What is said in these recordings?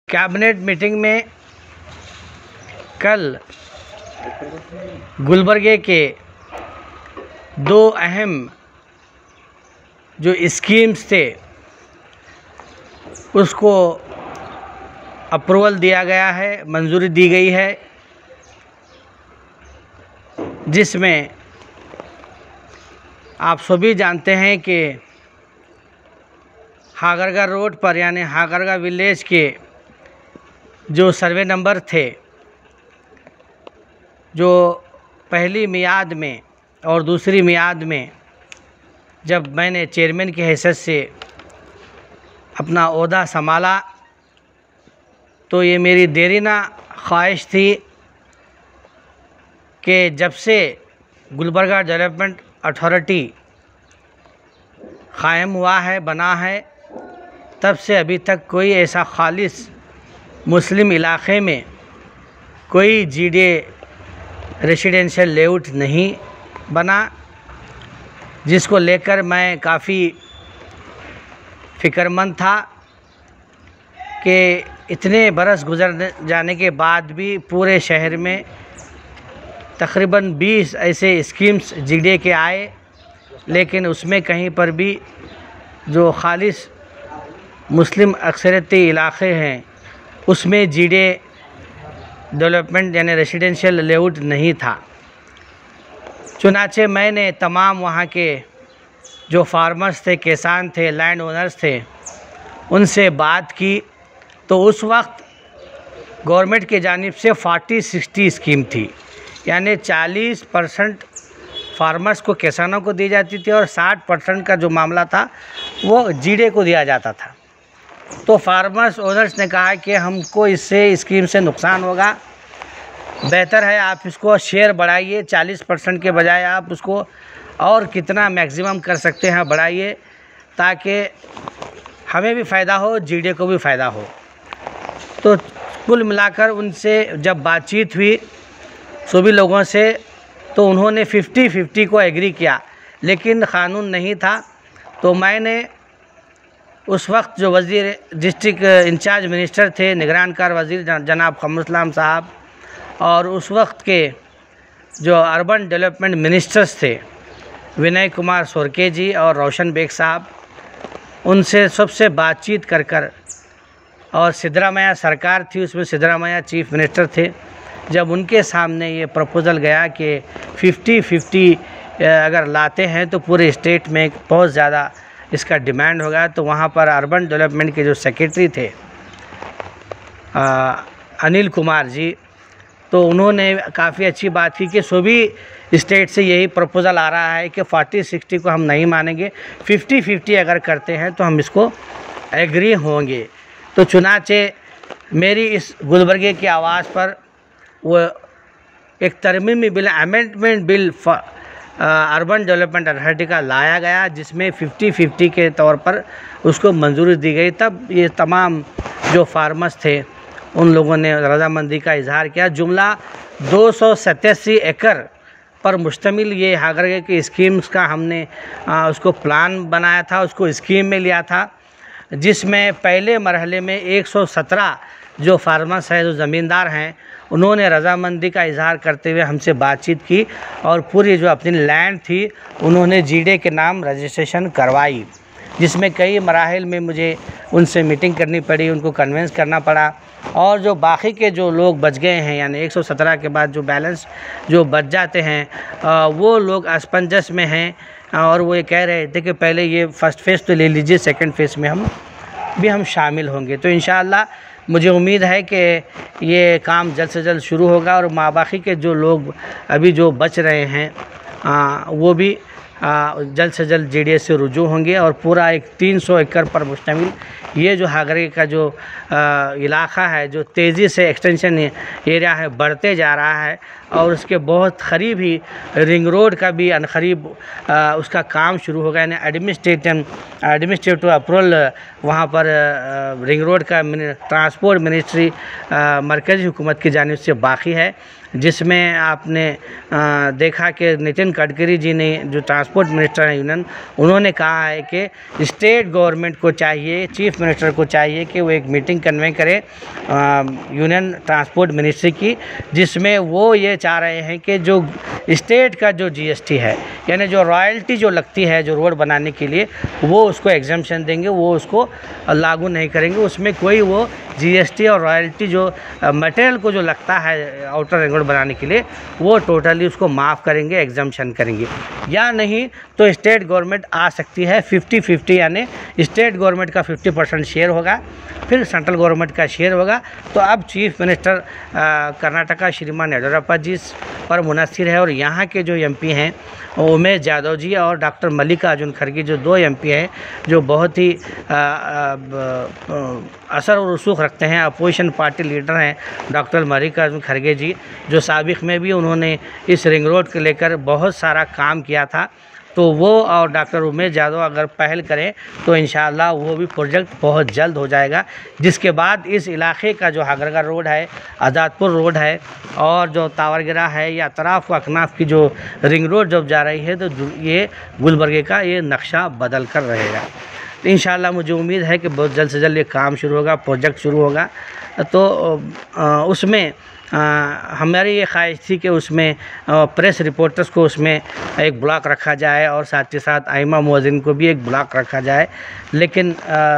Cabinet meeting में कल गुलबर्गे के दो अहम जो स्कीम्स थे उसको अप्रूवल दिया गया है, मंजूरी दी गई है, जिसमें आप सभी जानते हैं कि हागरगा रोड पर यानी हागरगा विलेज के जो सर्वे नंबर थे, जो पहली मियाद में और दूसरी मियाद में जब मैंने चेयरमैन की हैसियत से अपना ओहदा संभाला तो ये मेरी देरीना ख्वाहिश थी कि जब से गुलबर्गा डेवलपमेंट अथॉरिटी क़ायम हुआ है, बना है, तब से अभी तक कोई ऐसा खालिस मुस्लिम इलाक़े में कोई जीडीए रेसिडेंशियल लेआउट नहीं बना, जिसको लेकर मैं काफ़ी फ़िक्रमंद था कि इतने बरस गुजर जाने के बाद भी पूरे शहर में तकरीबन 20 ऐसे स्कीम्स जीडीए के आए, लेकिन उसमें कहीं पर भी जो खालिस मुस्लिम अक्सरियती इलाक़े हैं उसमें जीडीए डेवलपमेंट यानी रेसिडेंशियल लेआउट नहीं था। चुनाचे मैंने तमाम वहाँ के जो फार्मर्स थे, किसान थे, लैंड ओनर्स थे, उनसे बात की तो उस वक्त गवर्नमेंट की जानिब से 40-60 स्कीम थी, यानी 40% फार्मर्स को, किसानों को दी जाती थी और 60% का जो मामला था वो जीडीए को दिया जाता था। तो फार्मर्स ओनर्स ने कहा कि हमको इससे स्कीम से नुकसान होगा, बेहतर है आप इसको शेयर बढ़ाइए, 40% के बजाय आप उसको और कितना मैक्सिमम कर सकते हैं बढ़ाइए, ताकि हमें भी फ़ायदा हो, जीडीए को भी फ़ायदा हो। तो कुल मिलाकर उनसे जब बातचीत हुई सभी लोगों से तो उन्होंने 50-50 को एग्री किया, लेकिन क़ानून नहीं था। तो मैंने उस वक्त जो वज़ीर डिस्ट्रिक्ट इंचार्ज मिनिस्टर थे, निगरानकार वज़ीर जनाब क़मरुल इस्लाम साहब, और उस वक्त के जो अर्बन डेवलपमेंट मिनिस्टर्स थे विनय कुमार सोरके जी और रोशन बेग साहब, उनसे सबसे बातचीत कर और सिद्धरामैया सरकार थी, उसमें सिद्धरामैया चीफ मिनिस्टर थे, जब उनके सामने ये प्रपोज़ल गया कि 50-50 अगर लाते हैं तो पूरे स्टेट में बहुत ज़्यादा इसका डिमांड होगा, तो वहाँ पर अर्बन डेवलपमेंट के जो सेक्रेटरी थे अनिल कुमार जी, तो उन्होंने काफ़ी अच्छी बात की कि सभी स्टेट से यही प्रपोज़ल आ रहा है कि 40-60 को हम नहीं मानेंगे, 50-50 अगर करते हैं तो हम इसको एग्री होंगे। तो चुनाचे मेरी इस गुलबर्गे की आवाज़ पर वो एक तरमीमी bill, amendment bill urban development authority का लाया गया, जिसमें 50-50 के तौर पर उसको मंजूरी दी गई। तब ये तमाम जो फार्मर्स थे उन लोगों ने रज़ामंदी का इजहार किया। जुमला 287 एकड़ पर मुश्तमिल ये हागरगे की स्कीम्स का हमने उसको प्लान बनाया था, उसको स्कीम में लिया था, जिसमें पहले मरहले में 117 जो फार्मर्स हैं, जो ज़मींदार हैं, उन्होंने रज़ामंदी का इजहार करते हुए हमसे बातचीत की और पूरी जो अपनी लैंड थी उन्होंने जीडीए के नाम रजिस्ट्रेशन करवाई, जिसमें कई मराहिल में मुझे उनसे मीटिंग करनी पड़ी, उनको कन्विंस करना पड़ा। और जो बाकी के जो लोग बच गए हैं, यानी 117 के बाद जो बैलेंस जो बच जाते हैं, वो लोग असमंजस में हैं और वो ये कह रहे थे कि पहले ये फ़र्स्ट फेज़ तो ले लीजिए, सेकंड फेज़ में हम शामिल होंगे। तो इंशाअल्लाह मुझे उम्मीद है कि ये काम जल्द से जल्द शुरू होगा और माबाकी के जो लोग अभी जो बच रहे हैं वो भी जल्द से जल्द जीडीए से रुजू होंगे और पूरा एक 300 एकड़ पर मुश्तमिल ये जो हागरगे का जो इलाक़ा है, जो तेज़ी से एक्सटेंशन एरिया है बढ़ते जा रहा है, और उसके बहुत करीब ही रिंग रोड का भी अनकरीब उसका काम शुरू होगा, यानी एडमिनिस्ट्रेटिव अप्रूवल वहाँ पर रिंग रोड का ट्रांसपोर्ट मिनिस्ट्री मरकज़ी हुकूमत की जानिब से बाकी है, जिसमें आपने देखा कि नितिन गडकरी जी ने, जो ट्रांसपोर्ट मिनिस्टर हैं यूनियन, उन्होंने कहा है कि स्टेट गवर्नमेंट को चाहिए, चीफ मिनिस्टर को चाहिए कि वो एक मीटिंग कन्वे करे यूनियन ट्रांसपोर्ट मिनिस्ट्री की, जिसमें वो ये चाह रहे हैं कि जो स्टेट का जो जीएसटी है, यानी जो रॉयल्टी जो लगती है जो रोड बनाने के लिए, वो उसको एग्जम्पशन देंगे, वो उसको लागू नहीं करेंगे। उसमें कोई वो जीएसटी और रॉयल्टी जो मटेरियल को जो लगता है आउटर रिंग रोड बनाने के लिए, वो टोटली उसको माफ़ करेंगे, एग्जम्पशन करेंगे। या नहीं तो स्टेट गवर्नमेंट आ सकती है 50-50, यानी स्टेट गवर्नमेंट का 50% शेयर होगा, फिर सेंट्रल गवर्नमेंट का शेयर होगा। तो अब चीफ मिनिस्टर कर्नाटका श्रीमान येडियुरप्पा जी पर मुनस्सिर है, और यहाँ के जो एमपी हैं उमेश यादव जी और डॉक्टर मल्लिकार्जुन खड़गे, जो 2 एमपी हैं जो बहुत ही असर और रसूख रखते हैं, अपोजिशन पार्टी लीडर हैं डॉक्टर मल्लिकार्जुन खड़गे जी, जो साबिक़ में भी उन्होंने इस रिंग रोड को लेकर बहुत सारा काम किया था। तो वो और डॉक्टर उमेश यादव अगर पहल करें तो इंशाअल्लाह वो भी प्रोजेक्ट बहुत जल्द हो जाएगा, जिसके बाद इस इलाके का जो हागरगा रोड है, आज़ादपुर रोड है और जो तावरगिरा है या अतराफ़ अकनाफ की जो रिंग रोड जब जा रही है, तो ये गुलबर्गे का ये नक्शा बदल कर रहेगा। तो इंशाअल्लाह मुझे उम्मीद है कि बहुत जल्द से जल्द ये काम शुरू होगा, प्रोजेक्ट शुरू होगा। तो उसमें हमारी ये ख्वाहिश थी कि उसमें प्रेस रिपोर्टर्स को उसमें एक ब्लॉक रखा जाए और साथ ही साथ आइमा मुअज़्ज़िन को भी एक ब्लॉक रखा जाए, लेकिन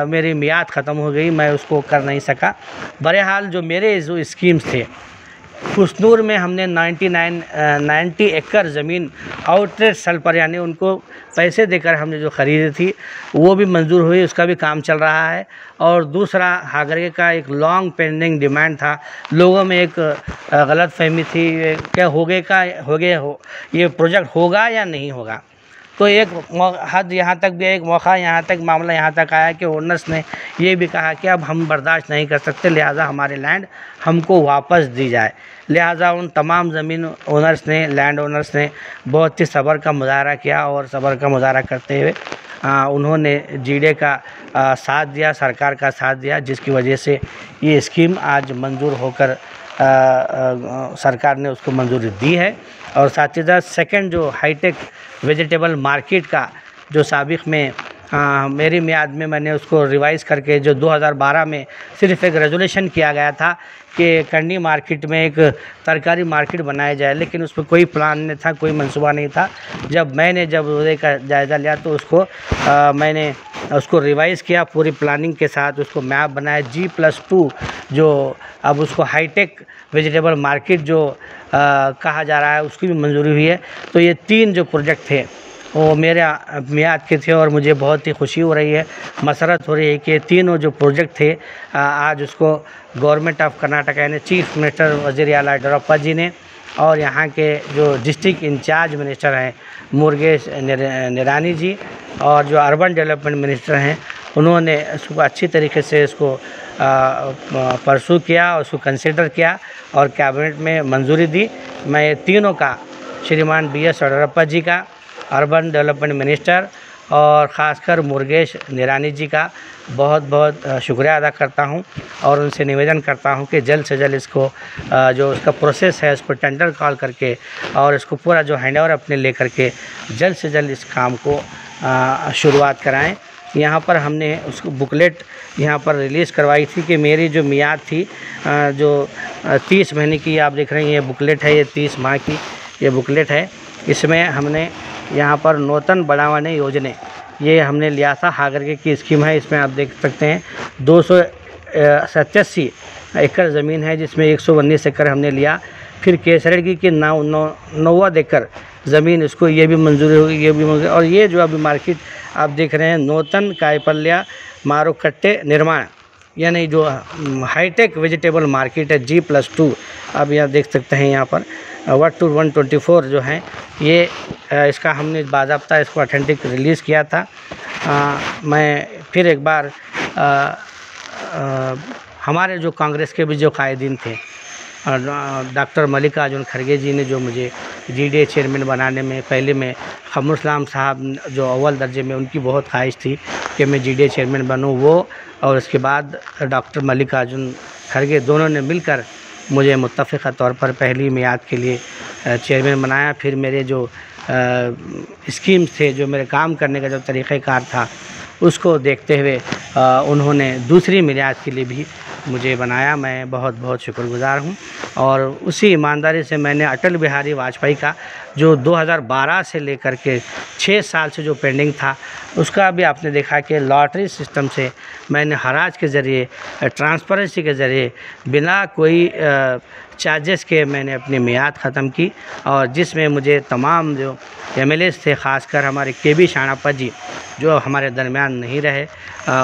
मेरी मियाद ख़त्म हो गई, मैं उसको कर नहीं सका। बहरहाल जो मेरे जो स्कीम्स थे, खुसनूर में हमने 90 एकड़ ज़मीन आउटलेट सेल पर, यानी उनको पैसे देकर हमने जो ख़रीदी थी, वो भी मंजूर हुई, उसका भी काम चल रहा है। और दूसरा हागरगे का एक लॉन्ग पेंडिंग डिमांड था, लोगों में एक गलत फहमी थी क्या ये प्रोजेक्ट होगा या नहीं होगा। तो एक हद यहाँ तक भी, एक मौका यहाँ तक, मामला यहाँ तक आया कि ओनर्स ने ये भी कहा कि अब हम बर्दाश्त नहीं कर सकते, लिहाजा हमारे लैंड हमको वापस दी जाए। लिहाजा उन तमाम ज़मीन ओनर्स ने, लैंड ओनर्स ने बहुत ही सब्र का मुजाहरा किया, और सब्र का मुजाहरा करते हुए उन्होंने जीडे का साथ दिया, सरकार का साथ दिया, जिसकी वजह से ये स्कीम आज मंजूर होकर सरकार ने उसको मंजूरी दी है। और साथ ही साथ सेकेंड जो हाईटेक वेजिटेबल मार्केट का जो साबिक़ में मेरी मियाद में मैंने उसको रिवाइज़ करके, जो 2012 में सिर्फ एक रेजोल्यूशन किया गया था कि कंडी मार्केट में एक तरकारी मार्केट बनाया जाए, लेकिन उसमें कोई प्लान नहीं था, कोई मंसूबा नहीं था। मैंने जब उसका जायज़ा लिया तो उसको मैंने उसको रिवाइज़ किया, पूरी प्लानिंग के साथ उसको मैप बनाया G+2, जो अब उसको हाईटेक वेजिटेबल मार्केट जो कहा जा रहा है, उसकी भी मंजूरी हुई है। तो ये 3 जो प्रोजेक्ट थे वो मेरे मियाद के थे, और मुझे बहुत ही खुशी हो रही है, मसरत हो रही है कि तीनों जो प्रोजेक्ट थे आज उसको गवर्नमेंट ऑफ कर्नाटका यानी चीफ मिनिस्टर वज़ीर आला येडियुरप्पा जी ने, और यहाँ के जो डिस्ट्रिक्ट इंचार्ज मिनिस्टर हैं मुरुगेश निरानी जी, और जो अर्बन डेवलपमेंट मिनिस्टर हैं, उन्होंने इसको अच्छी तरीके से इसको परसू किया, उसको कंसिडर किया और कैबिनेट में मंजूरी दी। मैं ये तीनों का, श्रीमान BS येडियुरप्पा जी का, अर्बन डेवलपमेंट मिनिस्टर और ख़ासकर मुरुगेश निरानी जी का बहुत बहुत शुक्रिया अदा करता हूं, और उनसे निवेदन करता हूं कि जल्द से जल्द इसको जो उसका प्रोसेस है, उसको टेंडर कॉल करके और इसको पूरा जो हैंडओवर अपने लेकर के जल्द से जल्द इस काम को शुरुआत कराएं। यहाँ पर हमने उसको बुकलेट यहाँ पर रिलीज़ करवाई थी कि मेरी जो मियाद थी जो 30 महीने की, आप देख रहे हैं ये बुकलेट है, ये 30 माह की ये बुकलेट है। इसमें हमने यहाँ पर नूतन बढ़ावाने योजना ये हमने लिया था, हागरगे की स्कीम है। इसमें आप देख सकते हैं 287 एकड़ ज़मीन है, जिसमें 119 एकड़ हमने लिया। फिर केसरगी की 90 एकड़ ज़मीन, इसको ये भी मंजूरी होगी, ये भी मंजूरी। और ये जो अभी मार्केट आप देख रहे हैं नूतन कायपल्या मारुकट्टे निर्माण, यानी जो हाईटेक वेजिटेबल मार्केट है G+2, आप यहाँ देख सकते हैं यहाँ पर 1-124 जो हैं ये, इसका हमने बाज़ाब्ता इसको ऑथेंटिक रिलीज़ किया था। मैं फिर एक बार हमारे जो कांग्रेस के भी जो कायदीन थे डॉक्टर मल्लिकार्जुन खड़गे जी ने जो मुझे जीडीए चेयरमैन बनाने में, पहले में खमरुल इस्लाम साहब जो अव्वल दर्जे में, उनकी बहुत ख्वाहिश थी कि मैं जीडीए चेयरमैन बनूं, वो और उसके बाद डॉक्टर मल्लिकार्जुन खड़गे दोनों ने मिलकर मुझे मुत्तफ़िक़ा तौर पर पहली मियाद के लिए चेयरमैन बनाया। फिर मेरे जो स्कीम्स थे, जो मेरे काम करने का जो तरीक़ाकार था, उसको देखते हुए उन्होंने दूसरी मियाद के लिए भी मुझे बनाया। मैं बहुत बहुत शुक्रगुज़ार हूँ। और उसी ईमानदारी से मैंने अटल बिहारी वाजपेयी का जो 2012 से लेकर के 6 साल से जो पेंडिंग था, उसका भी आपने देखा कि लॉटरी सिस्टम से मैंने हराज के ज़रिए, ट्रांसपेरेंसी के ज़रिए, बिना कोई चार्जेस के मैंने अपनी मियाद ख़त्म की। और जिसमें मुझे तमाम जो एमएलएस थे, ख़ासकर हमारे केबी शाणापत जी जो हमारे दरमियान नहीं रहे,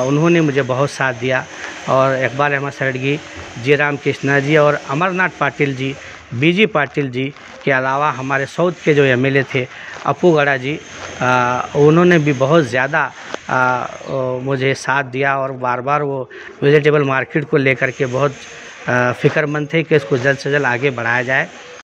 उन्होंने मुझे बहुत साथ दिया। और इकबाल अहमद सैगड़गी, जी राम कृष्णा जी और अमरनाथ पाटिल जी, बीजी पाटिल जी के अलावा हमारे साउथ के जो एमएलए थे अपू गड़ा जी, उन्होंने भी बहुत ज़्यादा मुझे साथ दिया। और बार बार वो वेजिटेबल मार्केट को लेकर के बहुत फ़िक्रमंद थे कि इसको जल्द से जल्द आगे बढ़ाया जाए।